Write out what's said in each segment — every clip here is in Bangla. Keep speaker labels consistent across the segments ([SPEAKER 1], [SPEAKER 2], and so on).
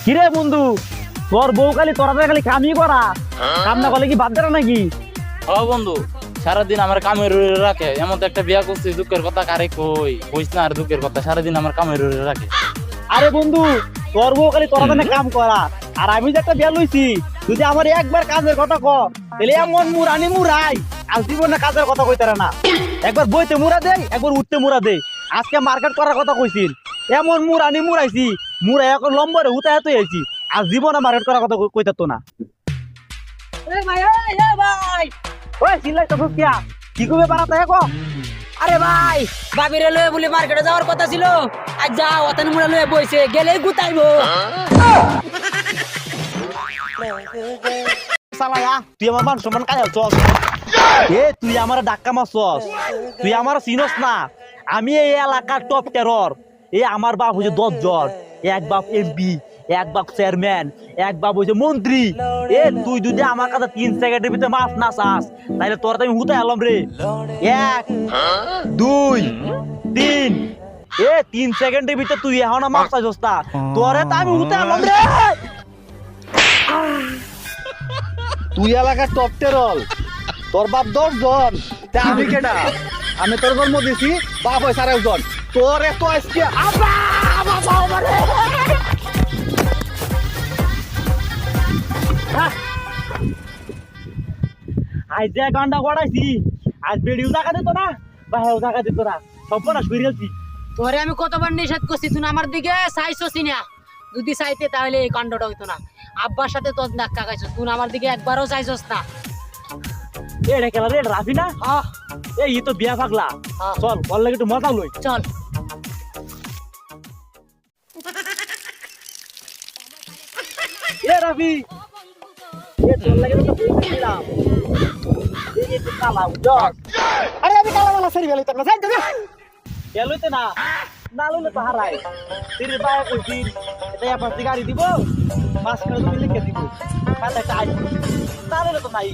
[SPEAKER 1] কিরে বন্ধু, তোর বউ খালি তোরা খালি কামই করা, কাম না করলে কি বাদ দেয় নাকি?
[SPEAKER 2] ও বন্ধু, সারাদিন আমার কামের রাখে। এমন তো একটা বিয়া করছি, দুঃখের কথা কারে কইস না। আর দুঃখের কথা সারাদিন আমার কামের রাখে।
[SPEAKER 1] আরে বন্ধু, তোর বউ খালি তোরা কাম করা, আর আমি যে একটা বিয়া লইছি, যদি আমার একবার কাজের কথা ক, তাহলে এমন মুরানি মুরাই আর জীবনে কাজের কথা কইতারা না। একবার বইতে মুরা দেই, একবার উঠতে মুরা দেই। আজকে মার্কেট করার কথা কইছিল, এমন মুরানি মুরাইছি, মুরাই এখন লম্বরে উঠে এত আইছি, আর জীবনে মার্কেট করার কথা কইতাতো না। ওই চিল্লাই তো কিয়া কি কইবে পারাতে কো?
[SPEAKER 3] আরে ভাই, বাবিরে লয়ে বলি মার্কেটে যাওয়ার কথা ছিল, আজ যাও অতন মুড়া লয়ে বইছে, গেলেই গুতাইবো।
[SPEAKER 1] সালায়া তুই আমার মান সম্মান কাজ চস। এ তুই আমার ডাক্কা মারছস, তুই আমার চিনস না। আমি এই এলাকার টপ টেরর। এ আমার বাপ হইছে 10 জন, এক বাপ এমপি, এক বাপ চেয়ারম্যান, এক বাপ হইছে মন্ত্রী। এ তুই যদি আমার কাছে 3 সেকেন্ডের ভিতরে মাছ না চাস, তাহলে তোর আমি হুতে এলাম রে। 1 2 3। এ 3 সেকেন্ডের ভিতরে তুই এখন মাছ চাইছস না, তোরে তো আমি হুতে এলাম রে।
[SPEAKER 4] তুই এলাকার টপ টেরল, তোর বাপ 10 জন, আমি কেডা? আমি তোর জন্ম দিছি, বাপ হয় 4 জন। তোর এত আজকে
[SPEAKER 1] আজ যে গান্ডা গড়াইছি, আজ বেড়িও টাকা দিত না, বাহেও টাকা দিত না, সব না শুয়ে গেছি।
[SPEAKER 3] তোরে আমি কতবার নিষেধ করছি, তুই আমার দিকে চাইছসই না। যদি চাইতে তাহলে এই কাণ্ডটা হইতো না। আব্বার সাথে তোর ধাক্কা খাইছ, তুই আমার দিকে একবারও চাইছস না।
[SPEAKER 1] এটা খেলা রে, রাফি না?
[SPEAKER 3] হ্যাঁ
[SPEAKER 1] এই তো বিয়া পাগলা, চল বল লাগে একটু মজা লই।
[SPEAKER 3] চল।
[SPEAKER 1] এ রাফি, এ তোর লাগে তো বলছিলাম, এই তো কালা উজস।
[SPEAKER 4] আরে আমি কালা মালা সারি বেলে তোর না যাই দে।
[SPEAKER 1] এ লইতে না, না লইলে তো হারাই। তির বায়া কইছি, এটা পাঁচটি গাড়ি দিব, 5 কিলো তুমি লিখে দিব, কাটা কাজ না লইলে তো নাই।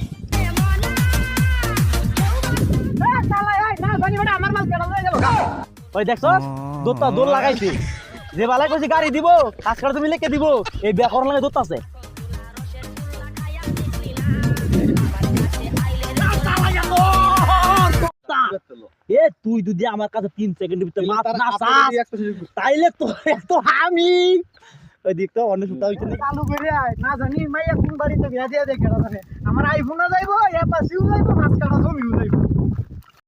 [SPEAKER 1] ওই দেখছ দোতা দোল লাগাইছে, যে বালাই কইছি গাড়ি দিব, কাজ করে তুমি লিখে দিব, এই বিয়া করার লাগে দোত আছে। এ তুই যদি আমার কাছে 3 সেকেন্ডের ভিতরে মাছ না চাস, তাইলে তো এত আমি ওই দিক তো অন্য সুতা হইছে না।
[SPEAKER 4] চালু করে আয়, না জানি মাইয়া কোন বাড়িতে বিয়া দিয়া দেখে না জানে। আমার আইফোনও যাইবো, এ পাশেও যাইবো, মাছ কাটা জমিও যাইবো।